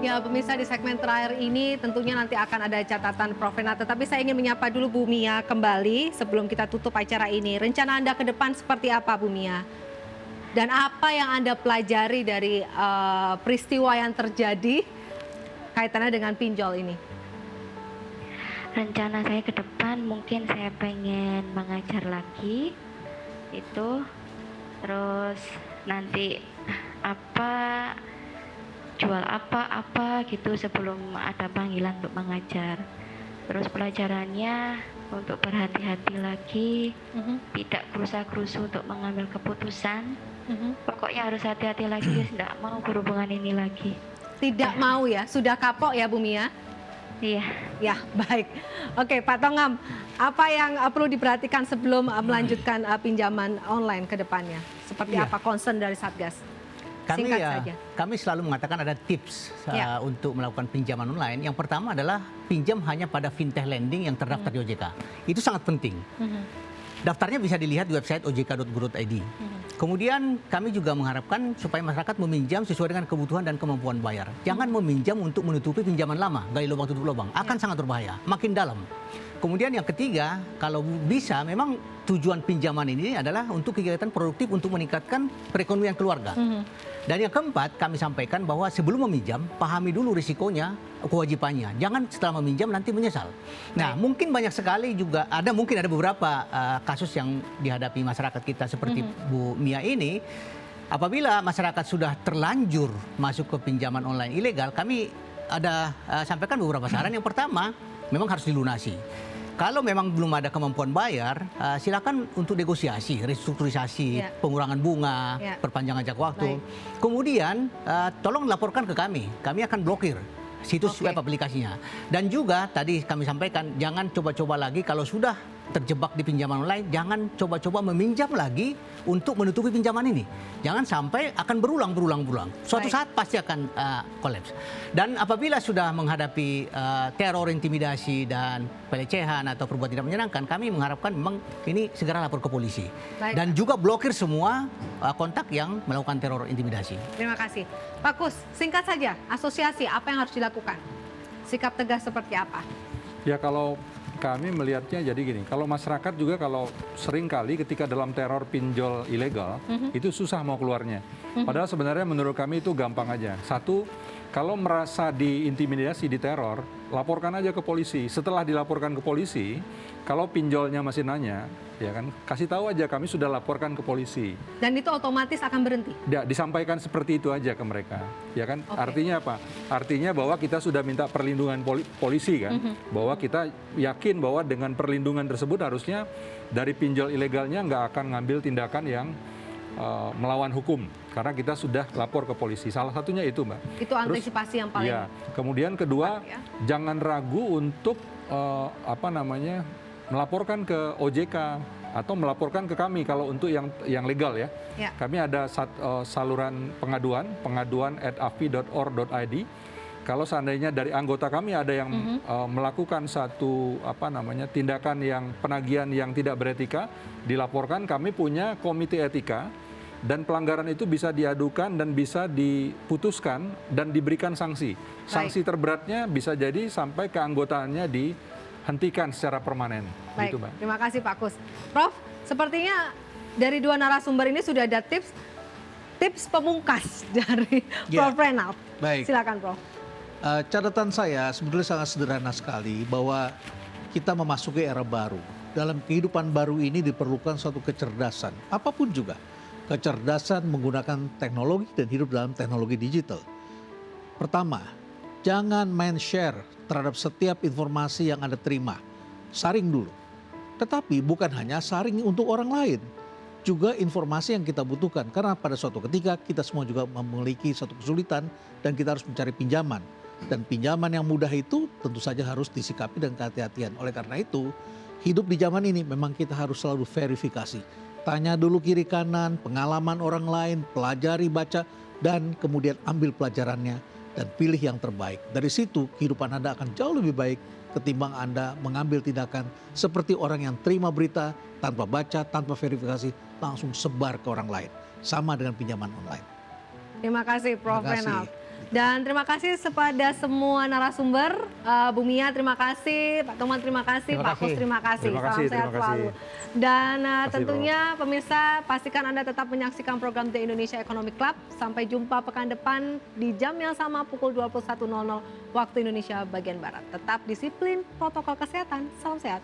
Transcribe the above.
Ya, pemirsa, di segmen terakhir ini tentunya nanti akan ada catatan Prof. Renata. Tapi saya ingin menyapa dulu Bu Mia kembali sebelum kita tutup acara ini. Rencana Anda ke depan seperti apa, Bu Mia? Dan apa yang Anda pelajari dari peristiwa yang terjadi kaitannya dengan pinjol ini? Rencana saya ke depan mungkin saya pengen mengajar lagi itu, terus nanti jual apa gitu sebelum ada panggilan untuk mengajar. Terus pelajarannya untuk berhati-hati lagi, tidak gerusa-gerusu untuk mengambil keputusan. Pokoknya harus hati-hati lagi, tidak mau berhubungan ini lagi. Tidak mau ya, sudah kapok ya Bu Mia? Iya. Ya, baik. Oke, Pak Tongam, apa yang perlu diperhatikan sebelum melanjutkan pinjaman online ke depannya? Seperti apa concern dari Satgas? Kami selalu mengatakan ada tips untuk melakukan pinjaman online. Yang pertama adalah pinjam hanya pada fintech lending yang terdaftar di OJK. Itu sangat penting. Daftarnya bisa dilihat di website ojk.go.id. Kemudian kami juga mengharapkan supaya masyarakat meminjam sesuai dengan kebutuhan dan kemampuan bayar. Jangan meminjam untuk menutupi pinjaman lama, gali lubang tutup lubang. Akan sangat berbahaya, makin dalam. Kemudian yang ketiga, kalau bisa memang tujuan pinjaman ini adalah untuk kegiatan produktif untuk meningkatkan perekonomian keluarga. Dan yang keempat, kami sampaikan bahwa sebelum meminjam, pahami dulu risikonya, kewajibannya. Jangan setelah meminjam nanti menyesal. Nah, mungkin banyak sekali juga mungkin ada beberapa kasus yang dihadapi masyarakat kita seperti Bu Mia ini. Apabila masyarakat sudah terlanjur masuk ke pinjaman online ilegal, kami ada sampaikan beberapa saran. Yang pertama, memang harus dilunasi. Kalau memang belum ada kemampuan bayar, silakan untuk negosiasi, restrukturisasi, pengurangan bunga, perpanjangan jangka waktu. Kemudian tolong laporkan ke kami akan blokir situs web aplikasinya. Dan juga tadi kami sampaikan, jangan coba-coba lagi kalau sudah terjebak di pinjaman online, jangan coba-coba meminjam lagi untuk menutupi pinjaman ini. Jangan sampai akan berulang. Suatu saat pasti akan kolaps. Dan apabila sudah menghadapi teror, intimidasi, dan pelecehan atau perbuatan tidak menyenangkan, kami mengharapkan memang ini segera lapor ke polisi. Dan juga blokir semua kontak yang melakukan teror intimidasi. Terima kasih. Pak Kus, singkat saja, asosiasi apa yang harus dilakukan? Sikap tegas seperti apa? Ya, kalau kami melihatnya jadi gini, kalau masyarakat juga kalau sering kali ketika dalam teror pinjol ilegal, itu susah mau keluarnya. Padahal sebenarnya menurut kami itu gampang aja. Satu, kalau merasa diintimidasi, diteror, laporkan aja ke polisi. Setelah dilaporkan ke polisi, kalau pinjolnya masih nanya, ya kan, kasih tahu aja kami sudah laporkan ke polisi. Dan itu otomatis akan berhenti? Ya, disampaikan seperti itu aja ke mereka, ya kan. Artinya apa? Artinya bahwa kita sudah minta perlindungan polisi kan, bahwa kita yakin bahwa dengan perlindungan tersebut harusnya dari pinjol ilegalnya nggak akan ngambil tindakan yang melawan hukum, karena kita sudah lapor ke polisi. Salah satunya itu, Mbak. Itu antisipasi yang paling. Ya. Kemudian kedua, jangan ragu untuk melaporkan ke OJK atau melaporkan ke kami kalau untuk yang legal ya. Kami ada saluran pengaduan@afi.or.id. Kalau seandainya dari anggota kami ada yang melakukan satu tindakan yang penagihan yang tidak beretika, dilaporkan. Kami punya komite etika dan pelanggaran itu bisa diadukan dan bisa diputuskan dan diberikan sanksi. Sanksi terberatnya bisa jadi sampai keanggotaannya dihentikan secara permanen. Baik, gitu, Mbak. Terima kasih Pak Kus. Prof, sepertinya dari dua narasumber ini sudah ada tips pemungkas dari Prof. Renat. Baik. Silakan, Prof. Catatan saya sebetulnya sangat sederhana sekali bahwa kita memasuki era baru. Dalam kehidupan baru ini diperlukan suatu kecerdasan, apapun juga. Kecerdasan menggunakan teknologi dan hidup dalam teknologi digital. Pertama, jangan main share terhadap setiap informasi yang Anda terima. Saring dulu. Tetapi bukan hanya saring untuk orang lain. Juga informasi yang kita butuhkan. Karena pada suatu ketika kita semua juga memiliki suatu kesulitan dan kita harus mencari pinjaman. Dan pinjaman yang mudah itu tentu saja harus disikapi dengan kehati-hatian. Oleh karena itu, hidup di zaman ini memang kita harus selalu verifikasi. Tanya dulu kiri kanan, pengalaman orang lain, pelajari, baca, dan kemudian ambil pelajarannya dan pilih yang terbaik. Dari situ kehidupan Anda akan jauh lebih baik ketimbang Anda mengambil tindakan seperti orang yang terima berita tanpa baca, tanpa verifikasi, langsung sebar ke orang lain. Sama dengan pinjaman online. Terima kasih Prof. Renat. Dan terima kasih kepada semua narasumber. Bu Mia terima kasih, Pak Toman terima kasih, Terima Pak Kus kasih. terima kasih. Terima Salam kasih, sehat terima kasih. selalu. Dan kasih, tentunya pemirsa pastikan Anda tetap menyaksikan program The Indonesia Economic Club. Sampai jumpa pekan depan di jam yang sama pukul 21.00 waktu Indonesia bagian Barat. Tetap disiplin protokol kesehatan. Salam sehat.